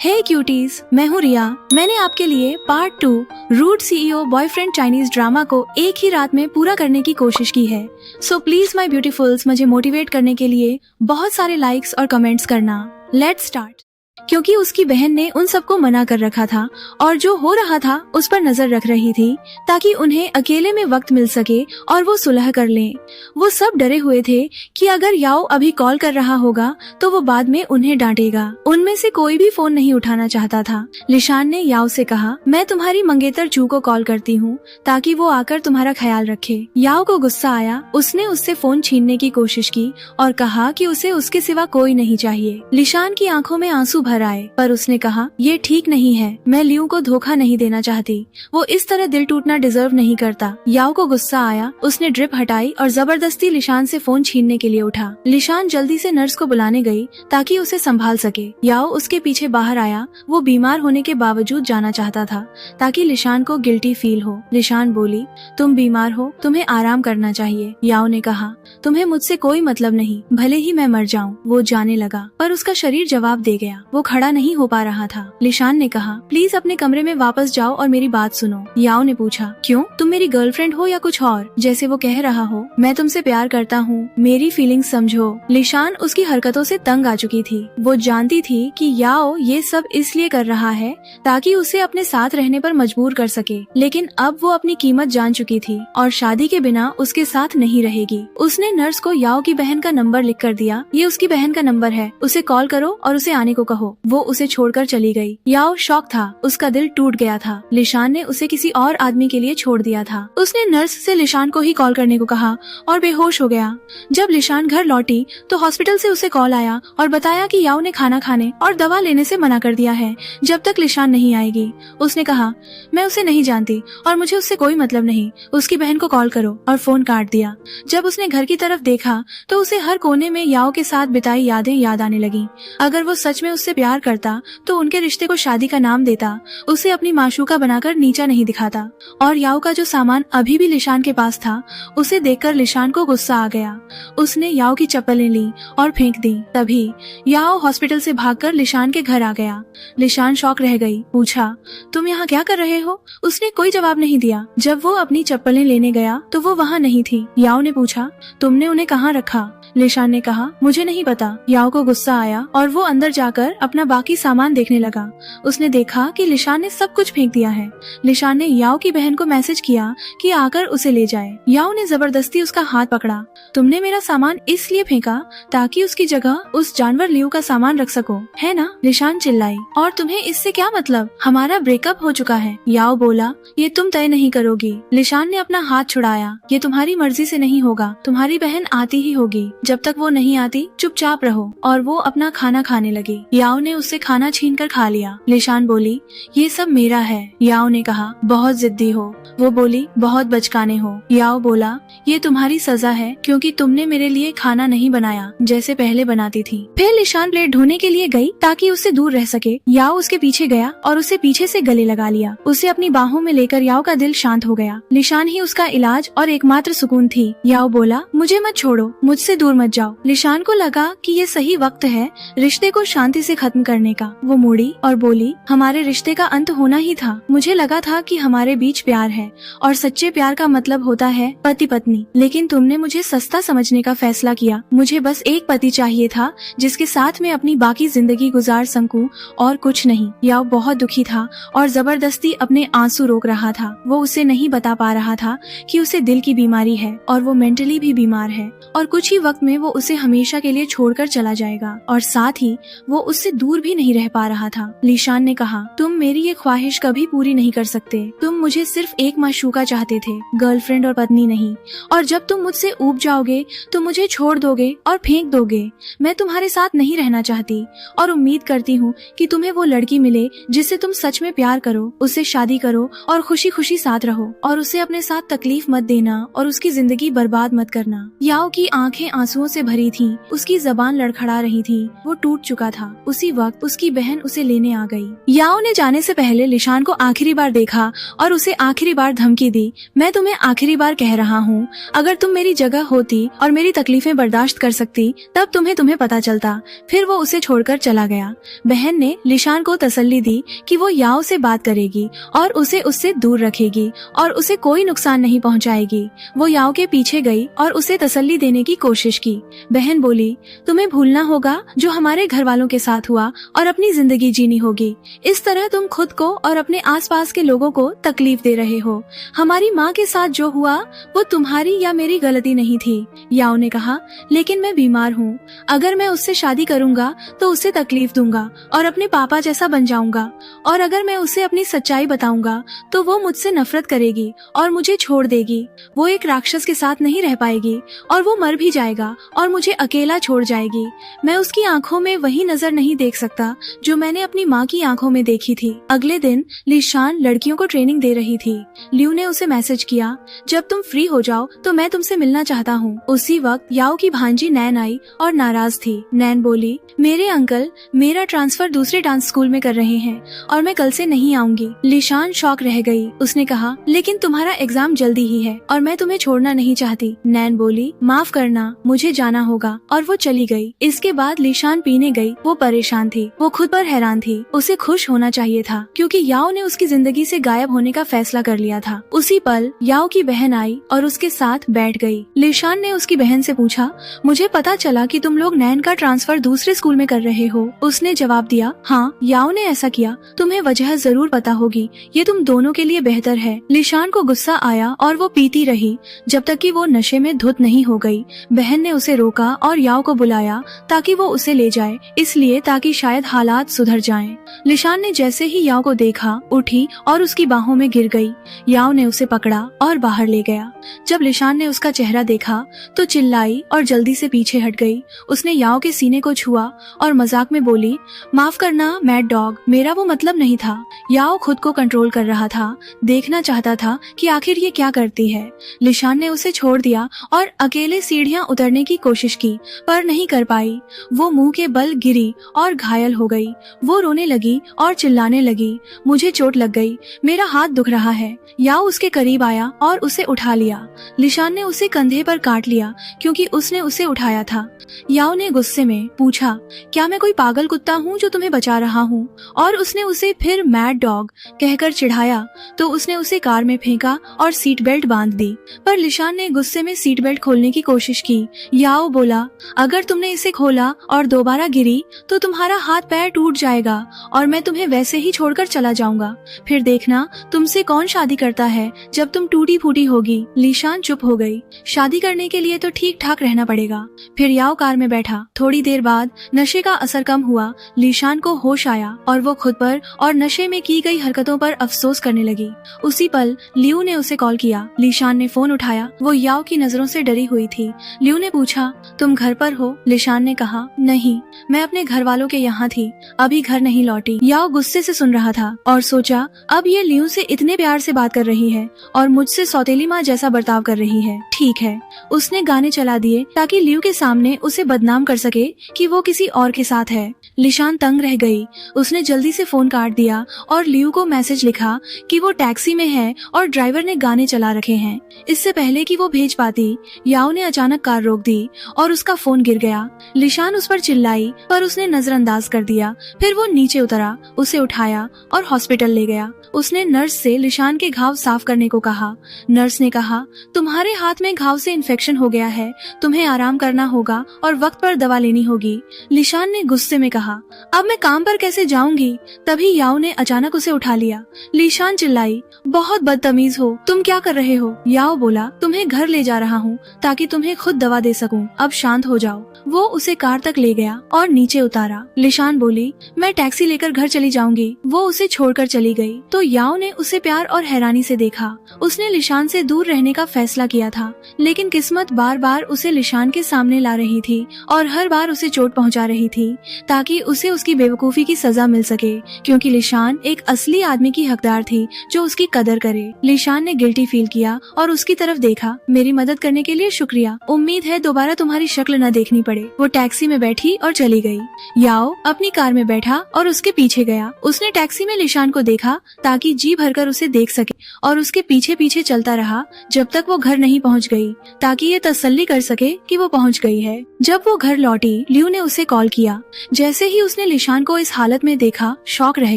हे cuties, मैं हूँ रिया। मैंने आपके लिए part 2 rude CEO boyfriend Chinese drama को एक ही रात में पूरा करने की कोशिश की है। सो प्लीज माय ब्यूटीफुल्स, मुझे मोटिवेट करने के लिए बहुत सारे लाइक्स और कमेंट्स करना। Let's start. क्योंकि उसकी बहन ने उन सबको मना कर रखा था और जो हो रहा था उस पर नजर रख रही थी ताकि उन्हें अकेले में वक्त मिल सके और वो सुलह कर लें। वो सब डरे हुए थे कि अगर याओ अभी कॉल कर रहा होगा तो वो बाद में उन्हें डांटेगा। उनमें से कोई भी फोन नहीं उठाना चाहता था। लिशान ने याओ से कहा, मैं तुम्हारी मंगेतर चू को कॉल करती हूँ ताकि वो आकर तुम्हारा ख्याल रखे। याओ को गुस्सा आया। उसने उससे फोन छीनने की कोशिश की और कहा कि उसे उसके सिवा कोई नहीं चाहिए। लिशान की आंखों में आंसू भर आए, पर उसने कहा, ये ठीक नहीं है। मैं लियू को धोखा नहीं देना चाहती। वो इस तरह दिल टूटना डिजर्व नहीं करता। याओ को गुस्सा आया। उसने ड्रिप हटाई और जबरदस्ती लिशान से फोन छीनने के लिए उठा। लिशान जल्दी से नर्स को बुलाने गई ताकि उसे संभाल सके। याओ उसके पीछे बाहर आया। वो बीमार होने के बावजूद जाना चाहता था ताकि लिशान को गिल्टी फील हो। लिशान बोली, तुम बीमार हो, तुम्हें आराम करना चाहिए। याओ ने कहा, तुम्हें मुझसे कोई मतलब नहीं, भले ही मैं मर जाऊं। वो जाने लगा, पर उसका शरीर जवाब दे गया। वो खड़ा नहीं हो पा रहा था। लिशान ने कहा, प्लीज अपने कमरे में वापस जाओ और मेरी बात सुनो। याओ ने पूछा, क्यों? तुम मेरी गर्लफ्रेंड हो या कुछ और? जैसे वो कह रहा हो, मैं तुमसे प्यार करता हूँ, मेरी फीलिंग्स समझो। लिशान उसकी हरकतों से तंग आ चुकी थी। वो जानती थी कि याओ ये सब इसलिए कर रहा है ताकि उसे अपने साथ रहने पर मजबूर कर सके, लेकिन अब वो अपनी कीमत जान चुकी थी और शादी के बिना उसके साथ नहीं रहेगी। उसने नर्स को याओ की बहन का नंबर लिख कर दिया। ये उसकी बहन का नंबर है, उसे कॉल करो और उसे आने को कहो। वो उसे छोड़कर चली गई। याओ शॉक था। उसका दिल टूट गया था। लिशान ने उसे किसी और आदमी के लिए छोड़ दिया था। उसने नर्स से लिशान को ही कॉल करने को कहा और बेहोश हो गया। जब लिशान घर लौटी तो हॉस्पिटल से उसे कॉल आया और बताया कि याओ ने खाना खाने और दवा लेने से मना कर दिया है जब तक लिशान नहीं आएगी। उसने कहा, मैं उसे नहीं जानती और मुझे उससे कोई मतलब नहीं, उसकी बहन को कॉल करो, और फोन काट दिया। जब उसने घर की तरफ देखा तो उसे हर कोने में याओ के साथ बिताई यादें याद आने लगी। अगर वो सच में उससे प्यार करता तो उनके रिश्ते को शादी का नाम देता, उसे अपनी माशूका बनाकर नीचा नहीं दिखाता। और याओ का जो सामान अभी भी लिशान के पास था, उसे देखकर लिशान को गुस्सा आ गया। उसने याओ की चप्पलें ली और फेंक दी। तभी याओ हॉस्पिटल से भागकर लिशान के घर आ गया। लिशान शॉक रह गई। पूछा, तुम यहाँ क्या कर रहे हो? उसने कोई जवाब नहीं दिया। जब वो अपनी चप्पलें लेने गया तो वो वहाँ नहीं थी। याओ ने पूछा, तुमने उन्हें कहाँ रखा? लिशान ने कहा, मुझे नहीं पता। याओ को गुस्सा आया और वो अंदर जाकर अपना बाकी सामान देखने लगा। उसने देखा कि लिशान ने सब कुछ फेंक दिया है। लिशान ने याओ की बहन को मैसेज किया कि आकर उसे ले जाए। याओ ने जबरदस्ती उसका हाथ पकड़ा। तुमने मेरा सामान इसलिए फेंका ताकि उसकी जगह उस जानवर लियू का सामान रख सको, है ना? लिशान चिल्लाई, और तुम्हें इससे क्या मतलब? हमारा ब्रेकअप हो चुका है। याओ बोला, ये तुम तय नहीं करोगी। लिशान ने अपना हाथ छुड़ाया। ये तुम्हारी मर्जी से नहीं होगा, तुम्हारी बहन आती ही होगी। जब तक वो नहीं आती चुपचाप रहो। और वो अपना खाना खाने लगी। याओ ने उससे खाना छीनकर खा लिया। लिशान बोली, ये सब मेरा है। याओ ने कहा, बहुत जिद्दी हो। वो बोली, बहुत बचकाने हो। याओ बोला, ये तुम्हारी सजा है क्योंकि तुमने मेरे लिए खाना नहीं बनाया जैसे पहले बनाती थी। फिर लिशान प्लेट ढोने के लिए गई ताकि उससे दूर रह सके। याओ उसके पीछे गया और उसे पीछे से गले लगा लिया। उसे अपनी बाहों में लेकर याओ का दिल शांत हो गया। लिशान ही उसका इलाज और एकमात्र सुकून थी। याओ बोला, मुझे मत छोड़ो, मुझसे दूर मत जाओ। लिशान को लगा कि ये सही वक्त है रिश्ते को शांति से खत्म करने का। वो मुड़ी और बोली, हमारे रिश्ते का अंत होना ही था। मुझे लगा था कि हमारे बीच प्यार है और सच्चे प्यार का मतलब होता है पति पत्नी, लेकिन तुमने मुझे सस्ता समझने का फैसला किया। मुझे बस एक पति चाहिए था जिसके साथ मैं अपनी बाकी जिंदगी गुजार सकूं और कुछ नहीं। याओ बहुत दुखी था और जबरदस्ती अपने आंसू रोक रहा था। वो उसे नहीं बता पा रहा था कि उसे दिल की बीमारी है और वो मेंटली भी बीमार है और कुछ ही वक्त में वो उसे हमेशा के लिए छोड़कर चला जाएगा, और साथ ही वो उससे दूर भी नहीं रह पा रहा था। लिशान ने कहा, तुम मेरी ये ख्वाहिश कभी पूरी नहीं कर सकते। तुम मुझे सिर्फ एक माशूका चाहते थे, गर्लफ्रेंड और पत्नी नहीं। और जब तुम मुझसे ऊब जाओगे तो मुझे छोड़ दोगे और फेंक दोगे। मैं तुम्हारे साथ नहीं रहना चाहती और उम्मीद करती हूँ कि तुम्हें वो लड़की मिले जिससे तुम सच में प्यार करो, उससे शादी करो और खुशी खुशी साथ रहो, और उसे अपने साथ तकलीफ मत देना और उसकी जिंदगी बर्बाद मत करना। याओ की आंखें आंसुओं से भरी थी। उसकी जबान लड़खड़ा रही थी। वो टूट चुका था। उसे उसी वक्त उसकी बहन उसे लेने आ गई। याओ ने जाने से पहले लिशान को आखिरी बार देखा और उसे आखिरी बार धमकी दी, मैं तुम्हें आखिरी बार कह रहा हूँ, अगर तुम मेरी जगह होती और मेरी तकलीफें बर्दाश्त कर सकती तब तुम्हें पता चलता। फिर वो उसे छोड़कर चला गया। बहन ने लिशान को तसल्ली दी कि वो याओ से बात करेगी और उसे उससे दूर रखेगी और उसे कोई नुकसान नहीं पहुंचाएगी। वो याओ के पीछे गई और उसे तसल्ली देने की कोशिश की। बहन बोली, तुम्हें भूलना होगा जो हमारे घर वालों के साथ हुआ और अपनी जिंदगी जीनी होगी। इस तरह तुम खुद को और अपने आसपास के लोगों को तकलीफ दे रहे हो। हमारी माँ के साथ जो हुआ वो तुम्हारी या मेरी गलती नहीं थी। याओ ने कहा, लेकिन मैं बीमार हूँ। अगर मैं उससे शादी करूँगा तो उसे तकलीफ दूंगा और अपने पापा जैसा बन जाऊंगा, और अगर मैं उसे अपनी सच्चाई बताऊंगा तो वो मुझसे नफरत करेगी और मुझे छोड़ देगी। वो एक राक्षस के साथ नहीं रह पाएगी और वो मर भी जाएगा और मुझे अकेला छोड़ जाएगी। मैं उसकी आंखों में वही नजर नहीं देख सकता जो मैंने अपनी माँ की आंखों में देखी थी। अगले दिन लिशान लड़कियों को ट्रेनिंग दे रही थी। लियू ने उसे मैसेज किया, जब तुम फ्री हो जाओ तो मैं तुमसे मिलना चाहता हूँ। उसी वक्त याओ की भांजी नैन आई और नाराज थी। नैन बोली, मेरे अंकल मेरा ट्रांसफर दूसरे डांस स्कूल में कर रहे हैं और मैं कल से नहीं आऊंगी। लिशान शॉक रह गई। उसने कहा, लेकिन तुम्हारा एग्जाम जल्दी ही है और मैं तुम्हें छोड़ना नहीं चाहती। नैन बोली, माफ करना, मुझे जाना होगा, और वो चली गई। इसके बाद लिशान पीने गई। वो परेशान थी, वो खुद पर हैरान थी। उसे खुश होना चाहिए था क्योंकि याओ ने उसकी जिंदगी से गायब होने का फैसला कर लिया था। उसी पल याओ की बहन आई और उसके साथ बैठ गई। लिशान ने उसकी बहन से पूछा, मुझे पता चला कि तुम लोग नैन का ट्रांसफर दूसरे स्कूल में कर रहे हो। उसने जवाब दिया, हाँ, याओ ने ऐसा किया। तुम्हें वजह जरूर पता होगी, ये तुम दोनों के लिए बेहतर है। लिशान को गुस्सा आया और वो पीती रही जब तक कि वो नशे में धुत नहीं हो गई। बहन ने उसे रोका और याओ को बुलाया ताकि वो उसे ले जाए, इसलिए ताकि शायद हालात सुधर जाएं। लिशान ने जैसे ही याओ को देखा उठी और उसकी बाहों में गिर गई। याओ ने उसे पकड़ा और बाहर ले गया। जब लिशान ने उसका चेहरा देखा तो चिल्लाई और जल्दी से पीछे हट गई। उसने याओ के सीने को छुआ और मजाक में बोली, माफ करना मैड डॉग, मेरा वो मतलब नहीं था। याओ खुद को कंट्रोल कर रहा था, देखना चाहता था कि आखिर ये क्या करती है। लिशान ने उसे छोड़ दिया और अकेले सीढ़ियां उतरने की कोशिश की पर नहीं कर पाई। वो मुंह के बल गिरी और घायल हो गई। वो रोने लगी और चिल्लाने लगी, मुझे चोट लग गई, मेरा हाथ दुख रहा है। याओ उसके करीब आया और उसे उठा लिया। लिशान ने उसे कंधे पर काट लिया क्योंकि उसने उसे उठाया था। याओ ने गुस्से में पूछा, क्या मैं कोई पागल कुत्ता हूँ जो तुम्हें बचा रहा हूँ? और उसने उसे फिर मैड डॉग कहकर चिढ़ाया तो उसने उसे कार में फेंका और सीट बेल्ट बांध दी। पर लिशान ने गुस्से में सीट बेल्ट खोलने की कोशिश की। याओ बोला, अगर तुमने इसे खोला और दोबारा गिरी तो तुम्हारा हाथ पैर टूट जाएगा और मैं तुम्हें वैसे ही छोड़कर चला जाऊंगा। फिर देखना तुमसे कौन शादी करता है जब तुम टूटी फूटी होगी। लिशान चुप हो गई। शादी करने के लिए तो ठीक ठाक रहना पड़ेगा। फिर याओ कार में बैठा। थोड़ी देर बाद नशे का असर कम हुआ। लिशान को होश आया और वो खुद पर और नशे में की गई हरकतों पर अफसोस करने लगी। उसी पल लियू ने उसे कॉल किया। लिशान ने फोन उठाया। वो याओ की नजरों से डरी हुई थी। लियू ने पूछा, तुम घर पर हो? लिशान ने कहा, नहीं, मैं अपने घर वालों के यहाँ थी, अभी घर नहीं लौटी। याओ गुस्से से सुन रहा था और सोचा, अब ये लियू से इतने प्यार से बात कर रही है और मुझसे सौतेली माँ जैसा बर्ताव कर रही है, ठीक है। उसने गाने चला दिए ताकि लियू के सामने उसे बदनाम कर सके कि वो किसी और के साथ है। लिशान तंग रह गई। उसने जल्दी से फोन काट दिया और लियू को मैसेज लिखा कि वो टैक्सी में है और ड्राइवर ने गाने चला रखे हैं। इससे पहले कि वो भेज पाती, याओ ने अचानक कार रोक दी और उसका फोन गिर गया। लिशान उस पर चिल्लाई पर उसने नजरअंदाज कर दिया। फिर वो नीचे उतरा, उसे उठाया और हॉस्पिटल ले गया। उसने नर्स से लिशान के घाव साफ करने को कहा। नर्स ने कहा, तुम्हारे हाथ में घाव से इन्फेक्शन हो गया है, तुम्हें आराम करना होगा और वक्त पर दवा लेनी होगी। लिशान ने गुस्से में कहा, अब मैं काम पर कैसे जाऊंगी? तभी याओ ने अचानक उसे उठा लिया। लिशान चिल्लाई, बहुत बदतमीज हो, तुम क्या कर रहे हो? याओ बोला, तुम्हें घर ले जा रहा हूँ ताकि तुम्हें खुद दवा दे सकूं, अब शांत हो जाओ। वो उसे कार तक ले गया और नीचे उतारा। लिशान बोली, मैं टैक्सी लेकर घर चली जाऊंगी। वो उसे छोड़कर चली गई तो याओ ने उसे प्यार और हैरानी से देखा। उसने लिशान से दूर रहने का फैसला किया था, लेकिन किस्मत बार बार उसे लिशान के सामने ला रही थी और हर बार उसे चोट पहुंचा रही थी ताकि उसे उसकी बेवकूफी की सजा मिल सके, क्योंकि लिशान एक असली आदमी की हकदार थी जो उसकी कदर करे। लिशान ने गिल्टी फील किया और उसकी तरफ देखा। मेरी मदद करने के लिए शुक्रिया, उम्मीद है दोबारा तुम्हारी शक्ल न देखनी पड़े। पड़े। वो टैक्सी में बैठी और चली गई। याओ अपनी कार में बैठा और उसके पीछे गया। उसने टैक्सी में लिशान को देखा ताकि जी भरकर उसे देख सके और उसके पीछे पीछे चलता रहा जब तक वो घर नहीं पहुंच गई, ताकि ये तसल्ली कर सके कि वो पहुंच गई है। जब वो घर लौटी, लियू ने उसे कॉल किया। जैसे ही उसने लिशान को इस हालत में देखा, शॉक रह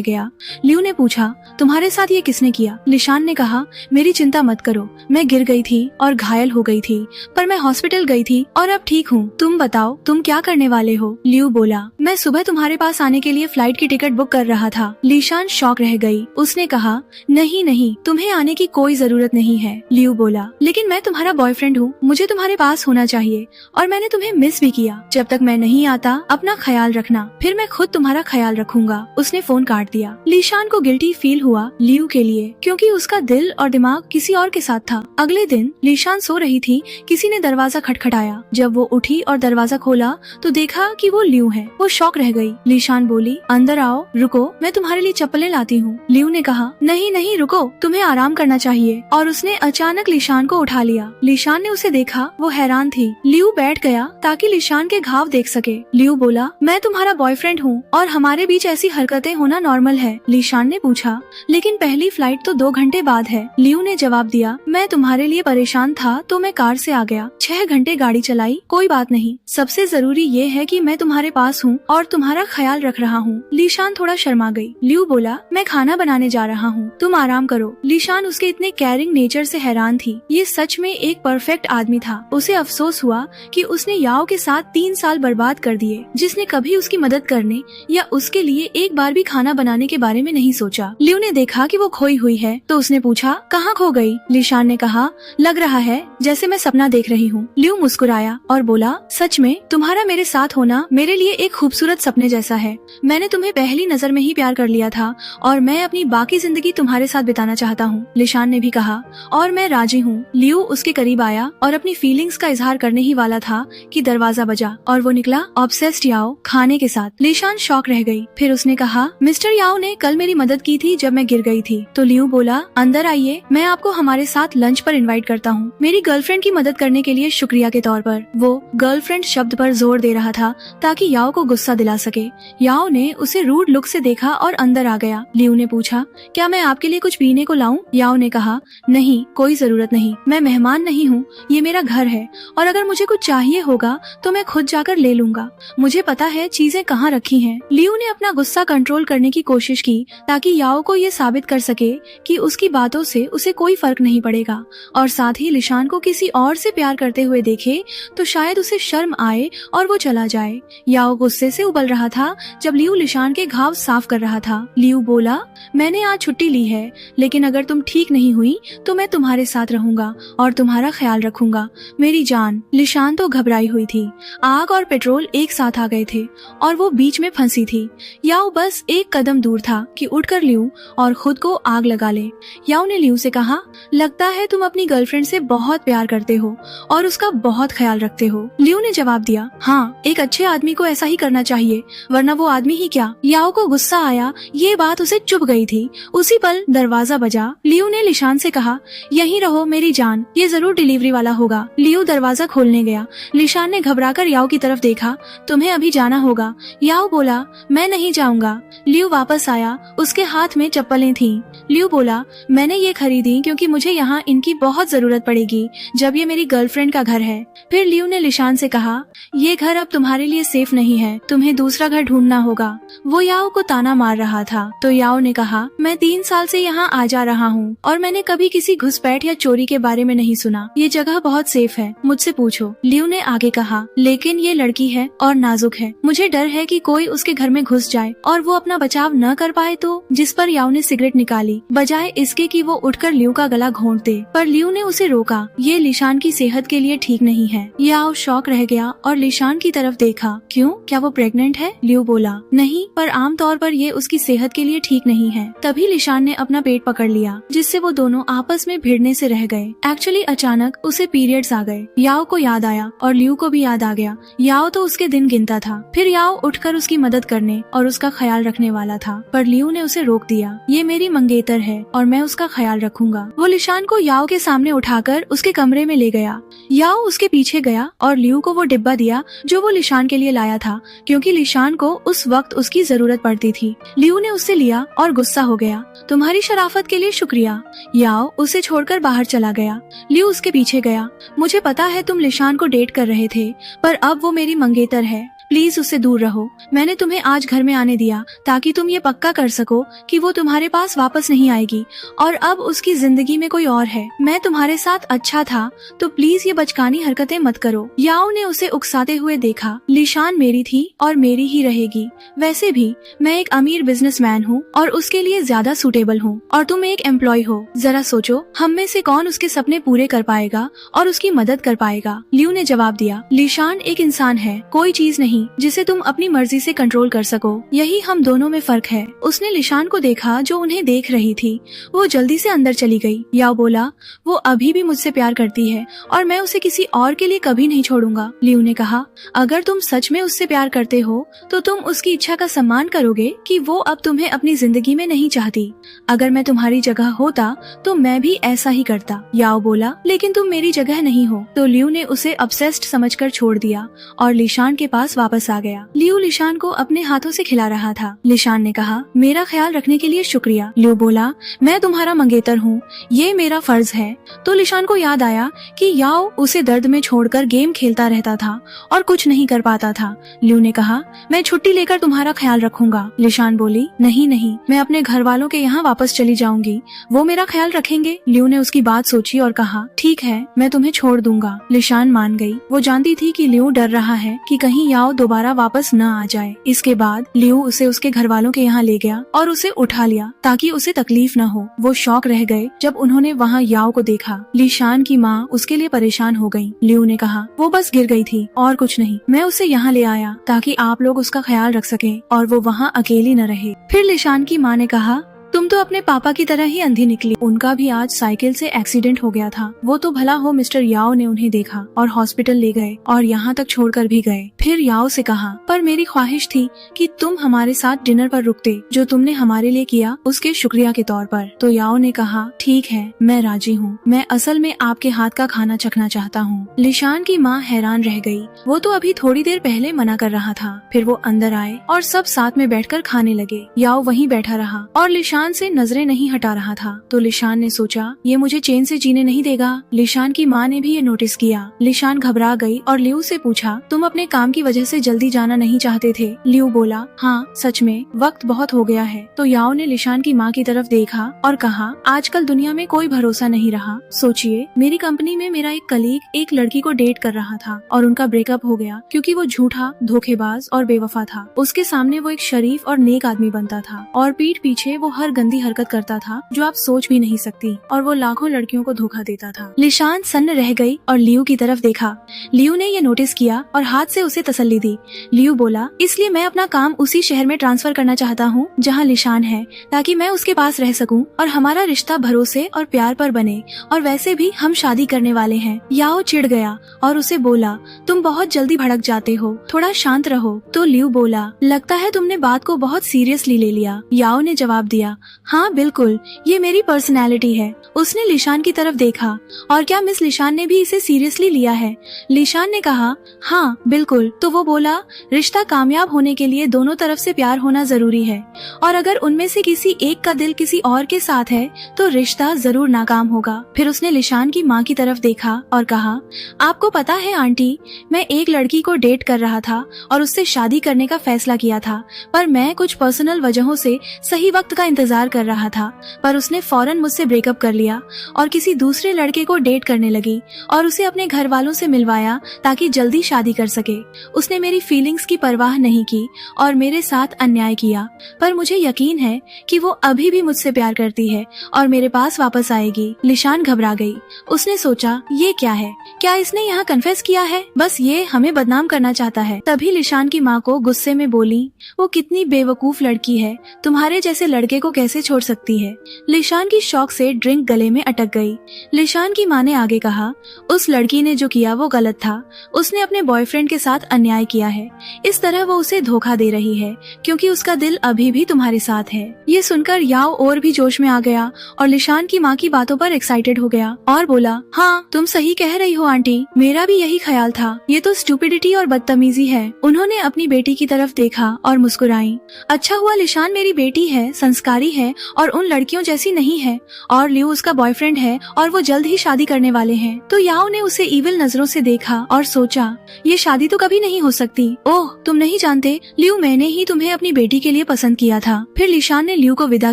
गया। लियू ने पूछा, तुम्हारे साथ ये किसने किया? लिशान ने कहा, मेरी चिंता मत करो, मैं गिर गई थी और घायल हो गई थी, पर मैं हॉस्पिटल गई थी और अब ठीक हूँ। तुम बताओ, तुम क्या करने वाले हो? लियू बोला, मैं सुबह तुम्हारे पास आने के लिए फ्लाइट की टिकट बुक कर रहा था। लिशान शॉक रह गई। उसने कहा, नहीं नहीं, तुम्हें आने की कोई जरूरत नहीं है। लियू बोला, लेकिन मैं तुम्हारा बॉयफ्रेंड हूँ, मुझे तुम्हारे पास होना चाहिए और मैंने तुम्हें मिस भी किया। जब तक मैं नहीं आता अपना ख्याल रखना, फिर मैं खुद तुम्हारा ख्याल रखूंगा। उसने फोन काट दिया। लिशान को गिल्टी फील हुआ लियू के लिए, क्योंकि उसका दिल और दिमाग किसी और के साथ था। अगले दिन लिशान सो रही थी, किसी ने दरवाजा खटखटाया। जब वो उठी और दरवाजा खोला तो देखा कि वो लियू है। वो शॉक रह गई। लिशान बोली, अंदर आओ, रुको, मैं तुम्हारे लिए चप्पलें लाती हूँ। लियू ने कहा, नहीं नहीं रुको, तुम्हें आराम करना चाहिए। और उसने अचानक लिशान को उठा लिया। लिशान ने उसे देखा, वो हैरान थी। लियू बैठ गया ताकि लिशान के घाव देख सके। लियू बोला, मैं तुम्हारा बॉयफ्रेंड हूँ और हमारे बीच ऐसी हरकतें होना नॉर्मल है। लिशान ने पूछा, लेकिन पहली फ्लाइट तो 2 घंटे बाद है। लियू ने जवाब दिया, मैं तुम्हारे लिए परेशान था तो मैं कार से आ गया। 6 घंटे गाड़ी चलाई, कोई बात नहीं। सबसे जरूरी ये है कि मैं तुम्हारे पास हूँ और तुम्हारा ख्याल रख रहा हूँ। लिशान थोड़ा शर्मा गई। लियू बोला, मैं खाना बनाने जा रहा हूँ, तुम आराम करो। लिशान उसके इतने केयरिंग नेचर से हैरान थी। ये सच में एक परफेक्ट आदमी था। उसे अफसोस हुआ कि उसने याओ के साथ 3 साल बर्बाद कर दिए, जिसने कभी उसकी मदद करने या उसके लिए एक बार भी खाना बनाने के बारे में नहीं सोचा। लियू ने देखा कि वो खोई हुई है तो उसने पूछा, कहाँ खो गई? लिशान ने कहा, लग रहा है जैसे मैं सपना देख रही हूँ। लियू मुस्कुराया और बोला, सच में तुम्हारा मेरे साथ होना मेरे लिए एक खूबसूरत सपने जैसा है। मैंने तुम्हें पहली नजर में ही प्यार कर लिया था और मैं अपनी बाकी जिंदगी तुम्हारे साथ बिताना चाहता हूँ। लिशान ने भी कहा, और मैं राजी हूँ। लियू उसके करीब आया और अपनी फीलिंग्स का इजहार करने ही वाला था कि दरवाजा बजा और वो निकला ऑब्सेस्ड याओ खाने के साथ। लिशान शॉक रह गई। फिर उसने कहा, मिस्टर याओ ने कल मेरी मदद की थी जब मैं गिर गई थी। तो लियू बोला, अंदर आइए, मैं आपको हमारे साथ लंच पर इनवाइट करता हूँ, मेरी गर्लफ्रेंड की मदद करने के लिए शुक्रिया के तौर पर। वो गर्लफ्रेंड शब्द पर जोर दे रहा था ताकि याओ को गुस्सा दिला सके। याओ ने उसे रूड लुक से देखा और अंदर आ गया। लियू ने पूछा, क्या मैं आपके लिए कुछ पीने को लाऊं? याओ ने कहा, नहीं, कोई जरूरत नहीं, मैं मेहमान नहीं हूँ, ये मेरा घर है और अगर मुझे कुछ चाहिए होगा तो मैं खुद जाकर ले लूंगा। मुझे पता है चीजें कहाँ रखी हैं। लियू ने अपना गुस्सा कंट्रोल करने की कोशिश की ताकि याओ को ये साबित कर सके कि उसकी बातों से उसे कोई फर्क नहीं पड़ेगा और साथ ही लिशान को किसी और से प्यार करते हुए देखे तो शायद उसे शर्म आए और वो चला जाए। याओ गुस्से से उबल रहा था जब लियू लिशान के घाव साफ कर रहा था। लियू बोला, मैंने आज छुट्टी ली है, लेकिन अगर तुम ठीक नहीं हुई तो मैं तुम्हारे साथ रहूंगा और तुम्हारा ख्याल रखूंगा, मेरी जान। लिशान तो घबराई हुई थी। आग और पेट्रोल एक साथ आ गए थे और वो बीच में फंसी थी। याओ बस एक कदम दूर था कि उठकर लियू और खुद को आग लगा ले। याओ ने लियू से कहा, लगता है तुम अपनी गर्लफ्रेंड से बहुत प्यार करते हो और उसका बहुत ख्याल रखते हो। लियू ने जवाब दिया, हाँ, एक अच्छे आदमी को ऐसा ही करना चाहिए, वरना वो आदमी ही क्या। याओ को गुस्सा आया, ये बात उसे चुभ गई थी। उसी पल दरवाजा बजा। लियू ने लिशान से कहा, यहीं रहो मेरी जान, ये जरूर डिलीवरी वाला होगा। लियू दरवाजा खोलने गया। लिशान ने घबराकर याओ की तरफ देखा, तुम्हें अभी जाना होगा। याओ बोला, मैं नहीं जाऊंगा। लियू वापस आया, उसके हाथ में चप्पलें थीं। लियू बोला, मैंने ये खरीदी क्योंकि मुझे यहाँ इनकी बहुत जरूरत पड़ेगी जब ये मेरी गर्लफ्रेंड का घर है। फिर लियू ने लिशान से कहा, ये घर अब तुम्हारे लिए सेफ नहीं है, तुम्हें दूसरा घर ढूंढना होगा। वो याओ को ताना मार रहा था तो याओ ने कहा, मैं 3 साल से यहाँ आ जा रहा हूँ और मैंने कभी किसी घुसपैठ या चोरी के बारे में नहीं सुना। ये जगह बहुत सेफ है, मुझसे पूछो। लियू ने आगे कहा, लेकिन ये लड़की है और नाजुक है, मुझे डर है कि कोई उसके घर में घुस जाए और वो अपना बचाव न कर पाए तो। जिस पर याओ ने सिगरेट निकाली, बजाय इसके कि वो उठकर लियू का गला घोंट दे, पर लियू ने उसे रोका। ये लिशान की सेहत के लिए ठीक नहीं है। याओ शॉक रह गया और लिशान की तरफ देखा। क्यों, क्या वो प्रेग्नेंट है? लियू बोला, नहीं, पर आमतौर पर ये उसकी सेहत के लिए ठीक नहीं है। तभी लिशान ने अपना पेट पकड़ लिया, जिससे वो दोनों आपस में भिड़ने से रह गए। एक्चुअली अचानक उसे पीरियड्स आ गए। याओ को याद आया और लियू को भी याद आ गया। याओ तो उसके दिन गिनता था। फिर याओ उठकर उसकी मदद करने और उसका ख्याल रखने वाला था, पर लियू ने उसे रोक दिया। ये मेरी मंगेतर है और मैं उसका ख्याल रखूंगा। वो लिशान को याओ के सामने उठाकर उसके कमरे में ले गया। याओ उसके पीछे गया और लियू को वो डिब्बा दिया जो वो लिशान के लिए लाया था, क्योंकि लिशान को उस वक्त उसकी जरूरत पड़ती थी। लियू ने उससे लिया और गुस्सा हो गया। तुम्हारी शराफत के लिए शुक्रिया। याओ उसे छोड़कर बाहर चला गया। लियू उसके पीछे गया। मुझे पता है तुम लिशान को डेट कर रहे थे, पर अब वो मेरी मंगेतर है, प्लीज उससे दूर रहो। मैंने तुम्हें आज घर में आने दिया ताकि तुम ये पक्का कर सको कि वो तुम्हारे पास वापस नहीं आएगी और अब उसकी जिंदगी में कोई और है। मैं तुम्हारे साथ अच्छा था, तो प्लीज ये बचकानी हरकतें मत करो। याओ ने उसे उकसाते हुए देखा। लिशान मेरी थी और मेरी ही रहेगी। वैसे भी मैं एक अमीर बिजनेसमैन हूँ और उसके लिए ज्यादा सूटेबल हूँ, और तुम एक एम्प्लॉय हो। जरा सोचो, हम में से कौन उसके सपने पूरे कर पाएगा और उसकी मदद कर पाएगा। लियू ने जवाब दिया, लिशान एक इंसान है, कोई चीज नहीं जिसे तुम अपनी मर्जी से कंट्रोल कर सको। यही हम दोनों में फर्क है। उसने लिशान को देखा जो उन्हें देख रही थी। वो जल्दी से अंदर चली गई। याओ बोला, वो अभी भी मुझसे प्यार करती है और मैं उसे किसी और के लिए कभी नहीं छोड़ूंगा। लियू ने कहा, अगर तुम सच में उससे प्यार करते हो तो तुम उसकी इच्छा का सम्मान करोगे कि वो अब तुम्हें अपनी जिंदगी में नहीं चाहती। अगर मैं तुम्हारी जगह होता तो मैं भी ऐसा ही करता। याओ बोला, लेकिन तुम मेरी जगह नहीं हो। तो लियू ने उसे ऑब्सेस्ड समझकर छोड़ दिया और लिशान के पास वापस आ गया। लियू लिशान को अपने हाथों से खिला रहा था। लिशान ने कहा, मेरा ख्याल रखने के लिए शुक्रिया। लियू बोला, मैं तुम्हारा मंगेतर हूँ, ये मेरा फर्ज है। तो लिशान को याद आया कि याओ उसे दर्द में छोड़कर गेम खेलता रहता था और कुछ नहीं कर पाता था। लियू ने कहा, मैं छुट्टी लेकर तुम्हारा ख्याल रखूंगा। लिशान बोली, नहीं नहीं, मैं अपने घर वालों के यहाँ वापस चली जाऊंगी, वो मेरा ख्याल रखेंगे। लियू ने उसकी बात सोची और कहा, ठीक है, मैं तुम्हें छोड़ दूंगा। लिशान मान गई। वो जानती थी कि लियू डर रहा है कि कहीं याओ दोबारा वापस न आ जाए। इसके बाद लियू उसे उसके घर वालों के यहाँ ले गया और उसे उठा लिया ताकि उसे तकलीफ न हो। वो शॉक रह गए जब उन्होंने वहाँ याओ को देखा। लिशान की माँ उसके लिए परेशान हो गई। लियू ने कहा, वो बस गिर गई थी और कुछ नहीं। मैं उसे यहाँ ले आया ताकि आप लोग उसका ख्याल रख सके और वो वहाँ अकेली न रहे। फिर लिशान की माँ ने कहा, तुम तो अपने पापा की तरह ही अंधी निकली। उनका भी आज साइकिल से एक्सीडेंट हो गया था। वो तो भला हो मिस्टर याओ ने उन्हें देखा और हॉस्पिटल ले गए और यहाँ तक छोड़कर भी गए। फिर याओ से कहा, पर मेरी ख्वाहिश थी कि तुम हमारे साथ डिनर पर रुकते, जो तुमने हमारे लिए किया उसके शुक्रिया के तौर पर। तो याओ ने कहा, ठीक है, मैं राजी हूँ। मैं असल में आपके हाथ का खाना चखना चाहता हूँ। लिशान की माँ हैरान रह गई। वो तो अभी थोड़ी देर पहले मना कर रहा था। फिर वो अंदर आए और सब साथ में बैठकर खाने लगे। याओ वहीं बैठा रहा और लिशान से नजरें नहीं हटा रहा था। तो लिशान ने सोचा, ये मुझे चैन से जीने नहीं देगा। लिशान की माँ ने भी ये नोटिस किया। लिशान घबरा गई और लियू से पूछा, तुम अपने काम की वजह से जल्दी जाना नहीं चाहते थे? लियू बोला, हाँ सच में, वक्त बहुत हो गया है। तो याओ ने लिशान की माँ की तरफ देखा और कहा, आजकल दुनिया में कोई भरोसा नहीं रहा। सोचिए, मेरी कंपनी में मेरा एक कलीग एक लड़की को डेट कर रहा था और उनका ब्रेकअप हो गया क्योंकि वो झूठा, धोखेबाज और बेवफा था। उसके सामने वो एक शरीफ और नेक आदमी बनता था और पीठ पीछे वो हर गंदी हरकत करता था जो आप सोच भी नहीं सकती, और वो लाखों लड़कियों को धोखा देता था। लिशान सन्न रह गई और लियू की तरफ देखा। लियू ने ये नोटिस किया और हाथ से उसे तसल्ली दी। लियू बोला, इसलिए मैं अपना काम उसी शहर में ट्रांसफर करना चाहता हूँ जहाँ लिशान है, ताकि मैं उसके पास रह सकूँ और हमारा रिश्ता भरोसे और प्यार पर बने। और वैसे भी हम शादी करने वाले हैं। याओ चिढ़ गया और उसे बोला, तुम बहुत जल्दी भड़क जाते हो, थोड़ा शांत रहो। तो लियू बोला, लगता है तुमने बात को बहुत सीरियसली ले लिया। याओ ने जवाब दिया, हाँ बिल्कुल, ये मेरी पर्सनैलिटी है। उसने लिशान की तरफ देखा, और क्या मिस लिशान ने भी इसे सीरियसली लिया है? लिशान ने कहा, हाँ बिल्कुल। तो वो बोला, रिश्ता कामयाब होने के लिए दोनों तरफ से प्यार होना जरूरी है, और अगर उनमें से किसी एक का दिल किसी और के साथ है तो रिश्ता जरूर नाकाम होगा। फिर उसने लिशान की माँ की तरफ देखा और कहा, आपको पता है आंटी, मैं एक लड़की को डेट कर रहा था और उससे शादी करने का फैसला किया था, पर मैं कुछ पर्सनल वजहों से सही वक्त का इंतजार कर रहा था, पर उसने फौरन मुझसे ब्रेकअप कर लिया और किसी दूसरे लड़के को डेट करने लगी और उसे अपने घर वालों से मिलवाया ताकि जल्दी शादी कर सके। उसने मेरी फीलिंग्स की परवाह नहीं की और मेरे साथ अन्याय किया, पर मुझे यकीन है कि वो अभी भी मुझसे प्यार करती है और मेरे पास वापस आएगी। लिशान घबरा गई। उसने सोचा, ये क्या है? क्या इसने यहाँ कन्फेस किया है? बस ये हमें बदनाम करना चाहता है। तभी लिशान की माँ को गुस्से में बोली, वो कितनी बेवकूफ लड़की है, तुम्हारे जैसे लड़के को कैसे छोड़ सकती है। लिशान की शौक से ड्रिंक गले में अटक गई। लिशान की माँ ने आगे कहा, उस लड़की ने जो किया वो गलत था। उसने अपने बॉयफ्रेंड के साथ अन्याय किया है। इस तरह वो उसे धोखा दे रही है क्योंकि उसका दिल अभी भी तुम्हारे साथ है। ये सुनकर याओ और भी जोश में आ गया और लिशान की माँ की बातों पर एक्साइटेड हो गया और बोला, हाँ तुम सही कह रही हो आंटी, मेरा भी यही ख्याल था। ये तो स्टूपिडिटी और बदतमीजी है। उन्होंने अपनी बेटी की तरफ देखा और मुस्कुराई। अच्छा हुआ लिशान मेरी बेटी है, संस्कारी है और उन लड़कियों जैसी नहीं है। और लियू उसका बॉयफ्रेंड है और वो जल्द ही शादी करने वाले हैं। तो याओ ने उसे इविल नजरों से देखा और सोचा, ये शादी तो कभी नहीं हो सकती। ओह तुम नहीं जानते, लियू मैंने ही तुम्हें अपनी बेटी के लिए पसंद किया था। फिर लिशान ने लियू को विदा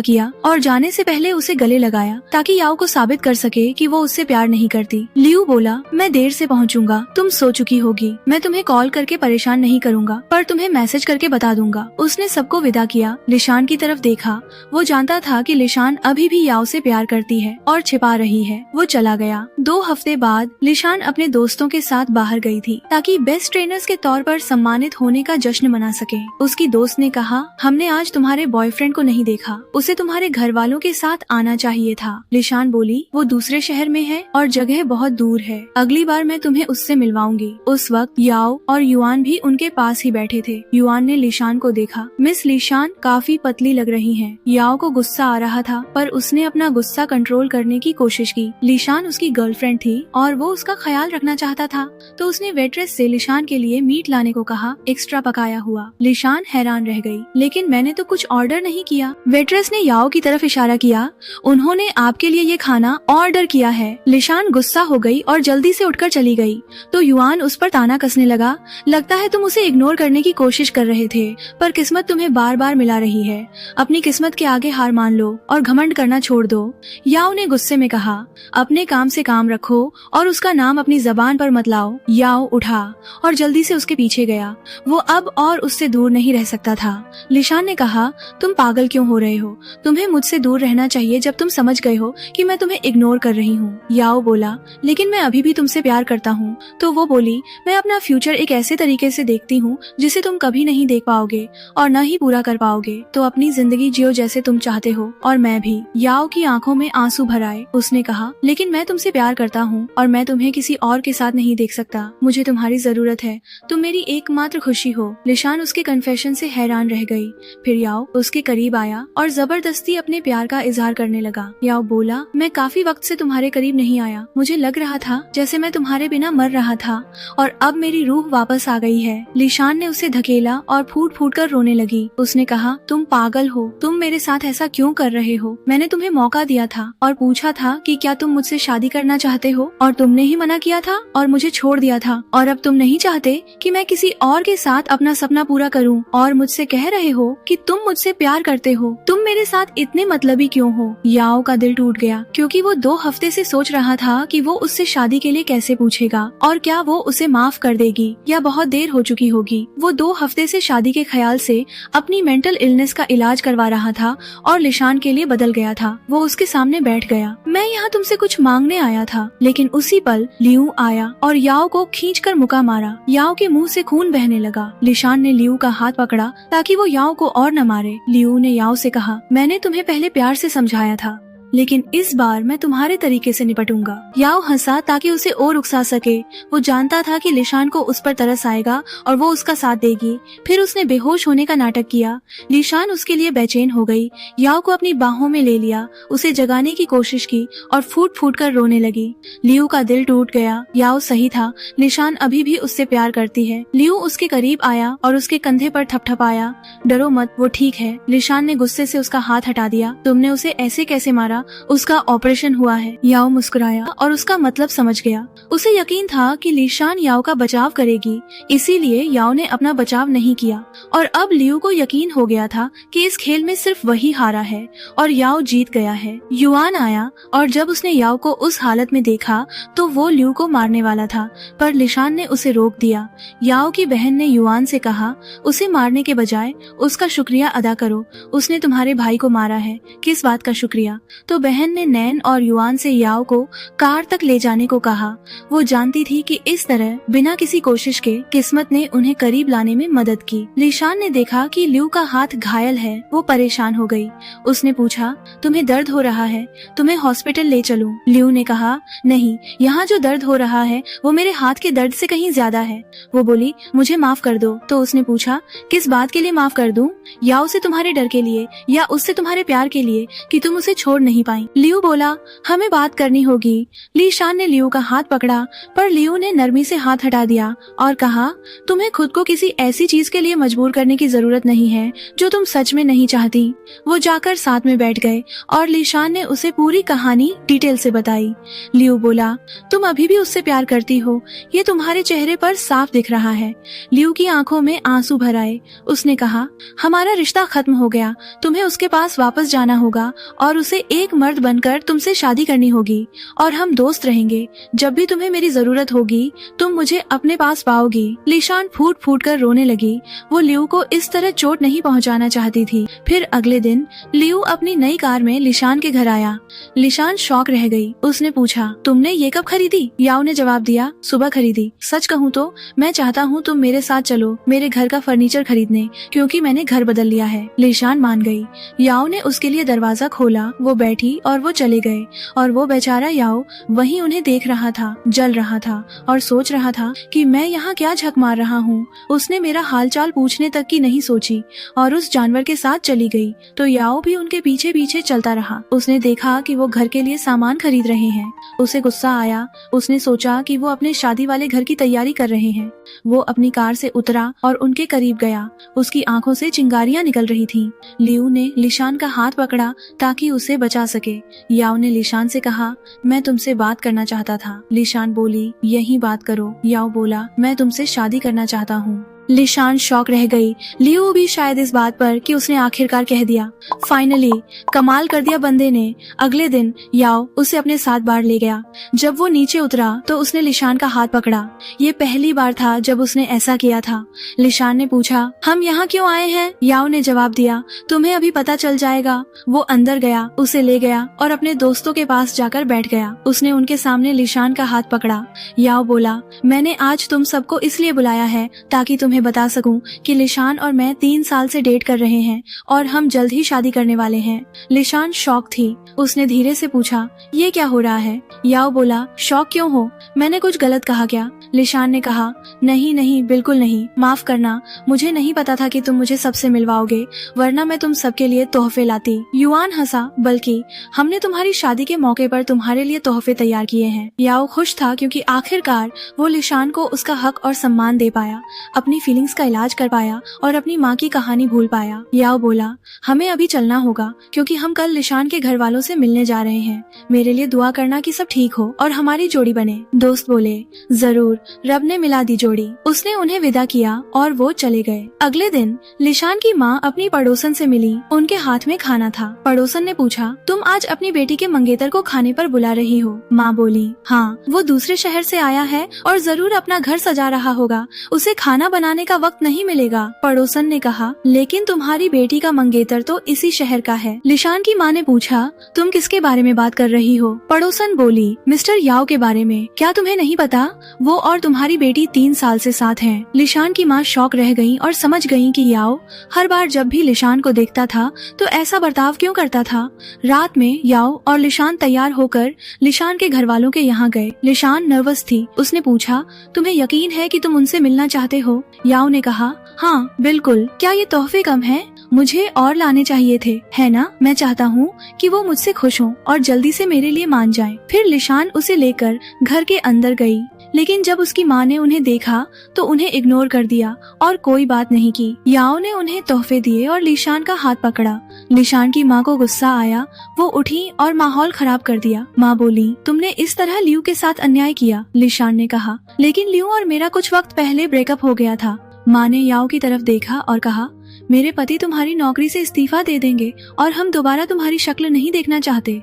किया और जाने से पहले उसे गले लगाया ताकि याओ को साबित कर सके कि वो उससे प्यार नहीं करती। लियू बोला, मैं देर से पहुंचूंगा, तुम सो चुकी होगी। मैं तुम्हें कॉल करके परेशान नहीं करूंगा पर तुम्हें मैसेज करके बता दूंगा। उसने सबको विदा किया। लिशान की तरफ देखा। वो जानता था कि लिशान अभी भी याओ से प्यार करती है और छिपा रही है। वो चला गया। 2 हफ्ते बाद लिशान अपने दोस्तों के साथ बाहर गई थी ताकि बेस्ट ट्रेनर्स के तौर पर सम्मानित होने का जश्न मना सके। उसकी दोस्त ने कहा, हमने आज तुम्हारे बॉयफ्रेंड को नहीं देखा, उसे तुम्हारे घर वालों के साथ आना चाहिए था। लिशान बोली, वो दूसरे शहर में है और जगह बहुत दूर है। अगली बार मैं तुम्हें उससे मिलवाऊंगी। उस वक्त याओ और युआन भी उनके पास ही बैठे थे। युआन ने लिशान को देखा। मिस लिशान काफी पतली लग रही हैं। याओ को गुस्सा आ रहा था पर उसने अपना गुस्सा कंट्रोल करने की कोशिश की। लिशान उसकी गर्लफ्रेंड थी और वो उसका ख्याल रखना चाहता था, तो उसने वेट्रेस से लिशान के लिए मीट लाने को कहा, एक्स्ट्रा पकाया हुआ। लिशान हैरान रह गई, लेकिन मैंने तो कुछ ऑर्डर नहीं किया। वेट्रेस ने याओ की तरफ इशारा किया, उन्होंने आपके लिए ये खाना ऑर्डर किया है। लिशान गुस्सा हो गई और जल्दी से उठकर चली गई। तो युआन उस पर ताना कसने लगा, लगता है तुम उसे इग्नोर करने की कोशिश कर रहे थे पर किस्मत तुम्हें बार बार मिला रही है। अपनी किस्मत के आगे हार मान लो और घमंड करना छोड़ दो। याओ ने गुस्से में कहा, अपने काम से काम रखो और उसका नाम अपनी जबान पर मत लाओ। याओ उठा और जल्दी से उसके पीछे गया। वो अब और उससे दूर नहीं रह सकता था। लिशान ने कहा, तुम पागल क्यों हो रहे हो? तुम्हें मुझसे दूर रहना चाहिए जब तुम समझ गए हो कि मैं तुम्हें इग्नोर कर रही हूँ। याओ बोला, लेकिन मैं अभी भी तुमसे प्यार करता हूँ। तो वो बोली, मैं अपना फ्यूचर एक ऐसे तरीके से देखती हूँ जिसे तुम कभी नहीं देख पाओगे और न ही पूरा कर पाओगे। तो अपनी जिंदगी जियो जैसे तुम चाहते हो और मैं भी। याओ की आंखों में आंसू भर आए। उसने कहा, लेकिन मैं तुमसे प्यार करता हूँ और मैं तुम्हें किसी और के साथ नहीं देख सकता। मुझे तुम्हारी जरूरत है, तुम मेरी एकमात्र खुशी हो। लिशान उसके कन्फेशन से हैरान रह गई। फिर याओ उसके करीब आया और जबरदस्ती अपने प्यार का इजहार करने लगा। याओ बोला, मैं काफी वक्त से तुम्हारे करीब नहीं आया। मुझे लग रहा था जैसे मैं तुम्हारे बिना मर रहा था और अब मेरी रूह वापस आ गई है। लिशान ने उसे धकेला और फूट फूट कर रोने लगी। उसने कहा, तुम पागल हो, तुम मेरे साथ ऐसा क्यों कर रहे हो? मैंने तुम्हें मौका दिया था और पूछा था कि क्या तुम मुझसे शादी करना चाहते हो और तुमने ही मना किया था और मुझे छोड़ दिया था। और अब तुम नहीं चाहते कि मैं किसी और के साथ अपना सपना पूरा करूं और मुझसे कह रहे हो कि तुम मुझसे प्यार करते हो। तुम मेरे साथ इतने मतलबी क्यों हो? याओ का दिल टूट गया क्योंकि वो 2 हफ्ते से सोच रहा था कि वो उससे शादी के लिए कैसे पूछेगा और क्या वो उसे माफ कर देगी या बहुत देर हो चुकी होगी। वो 2 हफ्ते से शादी के ख्याल से अपनी मेंटल इलनेस का इलाज करवा रहा था और लिशान के लिए बदल गया था। वो उसके सामने बैठ गया। मैं यहाँ तुमसे कुछ मांगने आया था। लेकिन उसी पल लियू आया और याओ को खींचकर मुक्का मारा। याओ के मुंह से खून बहने लगा। लिशान ने लियू का हाथ पकड़ा ताकि वो याओ को और न मारे। लियू ने याओ से कहा, मैंने तुम्हें पहले प्यार से समझाया था, लेकिन इस बार मैं तुम्हारे तरीके से निपटूंगा। याओ हंसा ताकि उसे और उकसा सके। वो जानता था कि लिशान को उस पर तरस आएगा और वो उसका साथ देगी। फिर उसने बेहोश होने का नाटक किया। लिशान उसके लिए बेचैन हो गई। याओ को अपनी बाहों में ले लिया, उसे जगाने की कोशिश की और फूट फूट कर रोने लगी। लियू का दिल टूट गया। याओ सही था, लिशान अभी भी उससे प्यार करती है। लियू उसके करीब आया और उसके कंधे पर थपथपाया। डरो मत, वो ठीक है। लिशान ने गुस्से से उसका हाथ हटा दिया। तुमने उसे ऐसे कैसे मारा? उसका ऑपरेशन हुआ है। याओ मुस्कुराया और उसका मतलब समझ गया। उसे यकीन था कि लिशान याओ का बचाव करेगी, इसीलिए याओ ने अपना बचाव नहीं किया। और अब लियू को यकीन हो गया था कि इस खेल में सिर्फ वही हारा है और याओ जीत गया है। युआन आया और जब उसने याओ को उस हालत में देखा तो वो लियू को मारने वाला था, पर लिशान ने उसे रोक दिया। याओ की बहन ने युआन से कहा, उसे मारने के बजाय उसका शुक्रिया अदा करो। उसने तुम्हारे भाई को मारा है, किस बात का शुक्रिया? तो बहन ने नैन और युआन से याओ को कार तक ले जाने को कहा। वो जानती थी कि इस तरह बिना किसी कोशिश के किस्मत ने उन्हें करीब लाने में मदद की। लिशान ने देखा कि लियू का हाथ घायल है। वो परेशान हो गई। उसने पूछा, तुम्हें दर्द हो रहा है? तुम्हें हॉस्पिटल ले चलूं? लियू ने कहा, नहीं, यहाँ जो दर्द हो रहा है वो मेरे हाथ के दर्द से कहीं ज्यादा है। वो बोली, मुझे माफ कर दो। तो उसने पूछा, किस बात के लिए माफ कर दूं? याओ से तुम्हारे डर के लिए या उससे तुम्हारे प्यार के लिए कि तुम उसे छोड़ नहीं पाई? लियू बोला, हमें बात करनी होगी। लिशान ने लियू का हाथ पकड़ा, पर लियू ने नरमी से हाथ हटा दिया और कहा, तुम्हें खुद को किसी ऐसी चीज के लिए मजबूर करने की जरूरत नहीं है जो तुम सच में नहीं चाहती। वो जाकर साथ में बैठ गए और लिशान ने उसे पूरी कहानी डिटेल से बताई। लियू बोला, तुम अभी भी उससे प्यार करती हो, ये तुम्हारे चेहरे पर साफ दिख रहा है। लियू की आंखों में आंसू भर आए। उसने कहा, हमारा रिश्ता खत्म हो गया, तुम्हें उसके पास वापस जाना होगा और उसे एक मर्द बनकर तुमसे शादी करनी होगी और हम दोस्त रहेंगे। जब भी तुम्हें मेरी जरूरत होगी तुम मुझे अपने पास पाओगी। लिशान फूट फूट कर रोने लगी। वो लियू को इस तरह चोट नहीं पहुंचाना चाहती थी। फिर अगले दिन लियू अपनी नई कार में लिशान के घर आया। लिशान शॉक रह गई। उसने पूछा, तुमने ये कब खरीदी? याओ ने जवाब दिया, सुबह खरीदी। सच कहूँ तो मैं चाहता हूँ तुम मेरे साथ चलो मेरे घर का फर्नीचर खरीदने, क्योंकि मैंने घर बदल लिया है। लिशान मान गई। याओ ने उसके लिए दरवाजा खोला। वो बैठी और वो चले गए और वो बेचारा याओ वहीं उन्हें देख रहा था, जल रहा था और सोच रहा था कि मैं यहाँ क्या झक मार रहा हूँ। उसने मेरा हालचाल पूछने तक की नहीं सोची और उस जानवर के साथ चली गई। तो याओ भी उनके पीछे पीछे चलता रहा। उसने देखा कि वो घर के लिए सामान खरीद रहे हैं। उसे गुस्सा आया। उसने सोचा कि वो अपने शादी वाले घर की तैयारी कर रहे हैं। वो अपनी कार से उतरा और उनके करीब गया। उसकी आंखों से चिंगारियां निकल रही थीं। लियू ने लिशान का हाथ पकड़ा ताकि उसे बचा सके। याओ ने लिशान से कहा, मैं तुमसे बात करना चाहता था। लिशान बोली, यही बात करो। याओ बोला, मैं तुमसे शादी करना चाहता हूँ। लिशान शॉक रह गई। लियू भी शायद इस बात पर कि उसने आखिरकार कह दिया। फाइनली कमाल कर दिया बंदे ने। अगले दिन याओ उसे अपने साथ बाहर ले गया। जब वो नीचे उतरा तो उसने लिशान का हाथ पकड़ा। ये पहली बार था जब उसने ऐसा किया था। लिशान ने पूछा, हम यहाँ क्यों आए हैं? याओ ने जवाब दिया, तुम्हें अभी पता चल जाएगा। वो अंदर गया, उसे ले गया और अपने दोस्तों के पास जाकर बैठ गया। उसने उनके सामने लिशान का हाथ पकड़ा। याओ बोला, मैंने आज तुम सबको इसलिए बुलाया है ताकि तुम्हें बता सकूं कि लिशान और मैं 3 साल से डेट कर रहे हैं और हम जल्द ही शादी करने वाले हैं। लिशान शॉक थी। उसने धीरे से पूछा, ये क्या हो रहा है? याओ बोला, शॉक क्यों हो? मैंने कुछ गलत कहा क्या? लिशान ने कहा, नहीं नहीं, बिल्कुल नहीं, माफ करना, मुझे नहीं पता था कि तुम मुझे सबसे मिलवाओगे, वरना मैं तुम सबके लिए तोहफे लाती। युआन हंसा, बल्कि हमने तुम्हारी शादी के मौके पर तुम्हारे लिए तोहफे तैयार किए हैं। याओ खुश था क्योंकि आखिरकार वो लिशान को उसका हक और सम्मान दे पाया, अपनी फीलिंग्स का इलाज कर पाया और अपनी माँ की कहानी भूल पाया। याओ बोला, हमें अभी चलना होगा क्योंकि हम कल लिशान के घर वालों से मिलने जा रहे हैं। मेरे लिए दुआ करना कि सब ठीक हो और हमारी जोड़ी बने। दोस्त बोले, जरूर, रब ने मिला दी जोड़ी। उसने उन्हें विदा किया और वो चले गए। अगले दिन लिशान की माँ अपनी पड़ोसन से मिली। उनके हाथ में खाना था। पड़ोसन ने पूछा, तुम आज अपनी बेटी के मंगेतर को खाने पर बुला रही हो? माँ बोली, हाँ, वो दूसरे शहर से आया है और जरूर अपना घर सजा रहा होगा, उसे खाना बनाने का वक्त नहीं मिलेगा। पड़ोसन ने कहा, लेकिन तुम्हारी बेटी का मंगेतर तो इसी शहर का है। लिशान की माँ ने पूछा, तुम किसके बारे में बात कर रही हो? पड़ोसन बोली, मिस्टर याओ के बारे में। क्या तुम्हें नहीं पता? वो और तुम्हारी बेटी 3 साल से साथ हैं। लिशान की माँ शॉक रह गई और समझ गई कि याओ हर बार जब भी लिशान को देखता था तो ऐसा बर्ताव क्यों करता था। रात में याओ और लिशान तैयार होकर लिशान के घर वालों के यहाँ गए। लिशान नर्वस थी। उसने पूछा, तुम्हें यकीन है कि तुम उनसे मिलना चाहते हो? याओ ने कहा, हाँ बिल्कुल। क्या ये तोहफे कम हैं? मुझे और लाने चाहिए थे, है ना? मैं चाहता हूँ कि वो मुझसे खुश हों और जल्दी से मेरे लिए मान जाएं। फिर लिशान उसे लेकर घर के अंदर गई, लेकिन जब उसकी माँ ने उन्हें देखा तो उन्हें इग्नोर कर दिया और कोई बात नहीं की। याओ ने उन्हें तोहफे दिए और लिशान का हाथ पकड़ा। लिशान की माँ को गुस्सा आया। वो उठी और माहौल खराब कर दिया। माँ बोली, तुमने इस तरह लियू के साथ अन्याय किया। लिशान ने कहा, लेकिन लियू और मेरा कुछ वक्त पहले ब्रेकअप हो गया था। माँ ने याओ की तरफ देखा और कहा, मेरे पति तुम्हारी नौकरी से इस्तीफा दे देंगे और हम दोबारा तुम्हारी शक्ल नहीं देखना चाहते।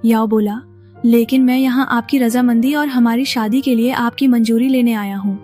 याओ बोला, लेकिन मैं यहाँ आपकी रजामंदी और हमारी शादी के लिए आपकी मंजूरी लेने आया हूँ।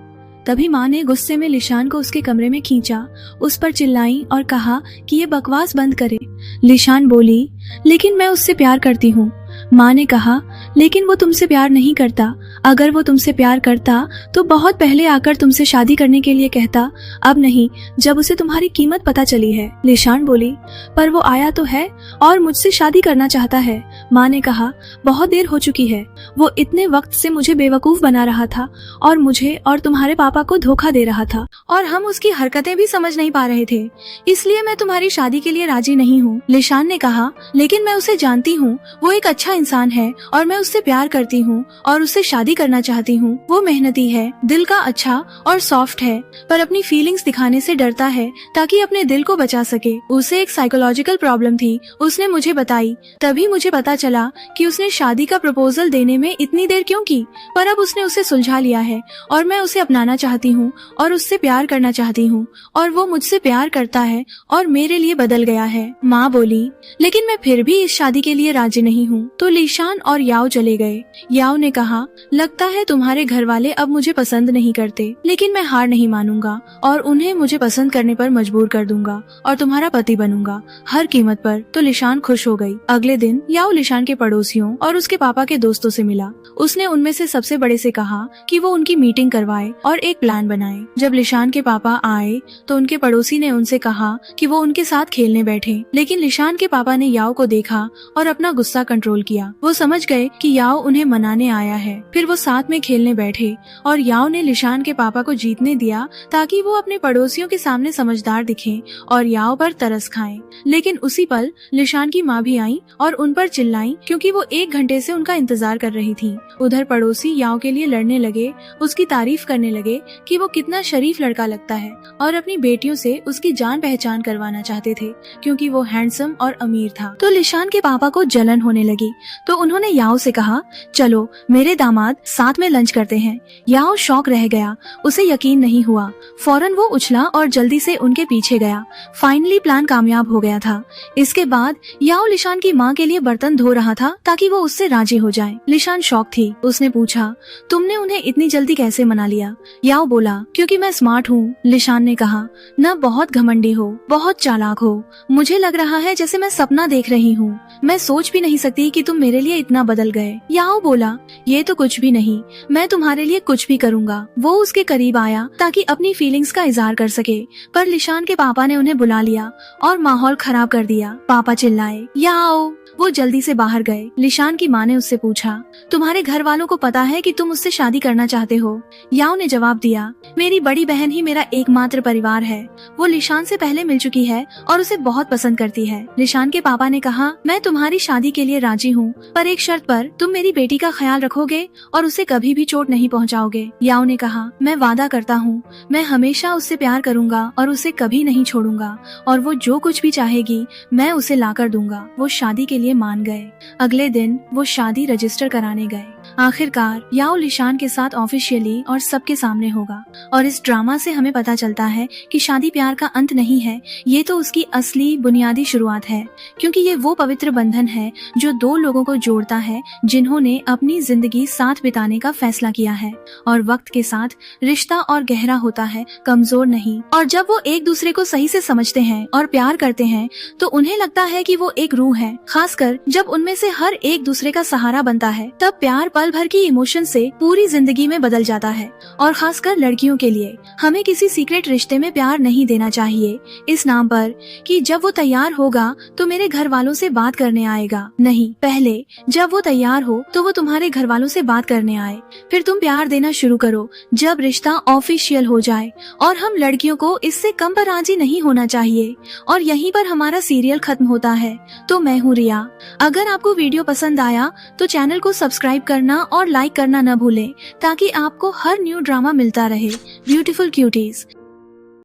तभी माँ ने गुस्से में लिशान को उसके कमरे में खींचा, उस पर चिल्लाई और कहा कि ये बकवास बंद करे। लिशान बोली, लेकिन मैं उससे प्यार करती हूँ। माँ ने कहा, लेकिन वो तुमसे प्यार नहीं करता। अगर वो तुमसे प्यार करता तो बहुत पहले आकर तुमसे शादी करने के लिए कहता, अब नहीं, जब उसे तुम्हारी कीमत पता चली है। लिशान बोली, पर वो आया तो है और मुझसे शादी करना चाहता है। माँ ने कहा, बहुत देर हो चुकी है। वो इतने वक्त से मुझे बेवकूफ बना रहा था और मुझे और तुम्हारे पापा को धोखा दे रहा था, और हम उसकी हरकतें भी समझ नहीं पा रहे थे। इसलिए मैं तुम्हारी शादी के लिए राजी नहीं हूँ। लिशान ने कहा, लेकिन मैं उसे जानती हूँ, वो एक अच्छा इंसान है और मैं उससे प्यार करती हूँ और उससे शादी करना चाहती हूँ। वो मेहनती है, दिल का अच्छा और सॉफ्ट है, पर अपनी फीलिंग्स दिखाने से डरता है ताकि अपने दिल को बचा सके। उसे एक साइकोलॉजिकल प्रॉब्लम थी, उसने मुझे बताई। तभी मुझे पता चला कि उसने शादी का प्रपोजल देने में इतनी देर क्यों की, पर अब उसने उसे सुलझा लिया है और मैं उसे अपनाना चाहती हूँ और उससे प्यार करना चाहती हूँ, और वो मुझसे प्यार करता है और मेरे लिए बदल गया है। माँ बोली, लेकिन मैं फिर भी इस शादी के लिए राजी नहीं हूँ। तो लिशान और याओ चले गए। याओ ने कहा, लगता है तुम्हारे घर वाले अब मुझे पसंद नहीं करते, लेकिन मैं हार नहीं मानूंगा और उन्हें मुझे पसंद करने पर मजबूर कर दूंगा और तुम्हारा पति बनूंगा हर कीमत पर। तो लिशान खुश हो गई। अगले दिन याओ लिशान के पड़ोसियों और उसके पापा के दोस्तों से मिला। उसने उनमें से सबसे बड़े से कहा कि वो उनकी मीटिंग करवाए और एक प्लान बनाए। जब लिशान के पापा आए तो उनके पड़ोसी ने उनसे कहा कि वो उनके साथ खेलने बैठे, लेकिन लिशान के पापा ने याओ को देखा और अपना गुस्सा कंट्रोल किया। वो समझ गए कि याओ उन्हें मनाने आया है। फिर वो साथ में खेलने बैठे और याओ ने लिशान के पापा को जीतने दिया ताकि वो अपने पड़ोसियों के सामने समझदार दिखें और याओ पर तरस खाएं। लेकिन उसी पल लिशान की माँ भी आई और उन पर चिल्लाई, क्योंकि वो 1 घंटे से उनका इंतजार कर रही थी। उधर पड़ोसी याओ के लिए लड़ने लगे, उसकी तारीफ करने लगे कि वो कितना शरीफ लड़का लगता है और अपनी बेटियों से उसकी जान पहचान करवाना चाहते थे, क्योंकि वो हैंडसम और अमीर था। तो लिशान के पापा को जलन होने लगी, तो उन्होंने याओ से कहा, चलो मेरे दामाद, साथ में लंच करते हैं। याओ शॉक रह गया, उसे यकीन नहीं हुआ। फौरन वो उछला और जल्दी से उनके पीछे गया। फाइनली प्लान कामयाब हो गया था। इसके बाद याओ लिशान की माँ के लिए बर्तन धो रहा था ताकि वो उससे राजी हो जाए। लिशान शॉक थी। उसने पूछा, तुमने उन्हें इतनी जल्दी कैसे मना लिया? याओ बोला, क्योंकि मैं स्मार्ट हूँ। लिशान ने कहा, न बहुत घमंडी हो, बहुत चालाक हो। मुझे लग रहा है जैसे मैं सपना देख रही हूँ। मैं सोच भी नहीं सकती कि तुम मेरे लिए इतना बदल गए। याओ बोला, ये तो कुछ भी नहीं, मैं तुम्हारे लिए कुछ भी करूँगा। वो उसके करीब आया ताकि अपनी फीलिंग्स का इजहार कर सके, पर लिशान के पापा ने उन्हें बुला लिया और माहौल खराब कर दिया। पापा चिल्लाए, याओ। वो जल्दी से बाहर गए। लिशान की माँ ने उससे पूछा, तुम्हारे घर वालों को पता है कि तुम उससे शादी करना चाहते हो? याओ ने जवाब दिया, मेरी बड़ी बहन ही मेरा एकमात्र परिवार है। वो लिशान से पहले मिल चुकी है और उसे बहुत पसंद करती है। लिशान के पापा ने कहा, मैं तुम्हारी शादी के लिए राजी हूँ, पर एक शर्त पर। तुम मेरी बेटी का ख्याल रखोगे और उसे कभी भी चोट नहीं पहुँचाओगे। याओ ने कहा, मैं वादा करता हूँ, मैं हमेशा उससे प्यार करूँगा और उसे कभी नहीं छोड़ूंगा, और वो जो कुछ भी चाहेगी मैं उसे ला कर दूंगा। वो शादी के लिए मान गए। अगले दिन वो शादी रजिस्टर कराने गए। आखिरकार याओ लिशान के साथ ऑफिशियली और सबके सामने होगा, और इस ड्रामा से हमें पता चलता है कि शादी प्यार का अंत नहीं है, ये तो उसकी असली बुनियादी शुरुआत है, क्योंकि ये वो पवित्र बंधन है जो 2 लोगों को जोड़ता है जिन्होंने अपनी जिंदगी साथ बिताने का फैसला किया है। और वक्त के साथ रिश्ता और गहरा होता है, कमजोर नहीं। और जब वो एक दूसरे को सही से समझते हैं और प्यार करते हैं तो उन्हें लगता है कि वो एक रूह है। खासकर जब उनमें से हर एक दूसरे का सहारा बनता है, तब प्यार पल भर की इमोशन से पूरी जिंदगी में बदल जाता है। और खासकर लड़कियों के लिए हमें किसी सीक्रेट रिश्ते में प्यार नहीं देना चाहिए इस नाम पर कि जब वो तैयार होगा तो मेरे घर वालों से बात करने आएगा। नहीं, पहले जब वो तैयार हो तो वो तुम्हारे घर वालों से बात करने आए, फिर तुम प्यार देना शुरू करो जब रिश्ता ऑफिशियल हो जाए। और हम लड़कियों को इससे कम पर राजी नहीं होना चाहिए। और यहीं पर हमारा सीरियल खत्म होता है। तो मैं हूँ रिया। अगर आपको वीडियो पसंद आया तो चैनल को सब्सक्राइब करना और लाइक करना न भूलें, ताकि आपको हर न्यू ड्रामा मिलता रहे। Beautiful cuties.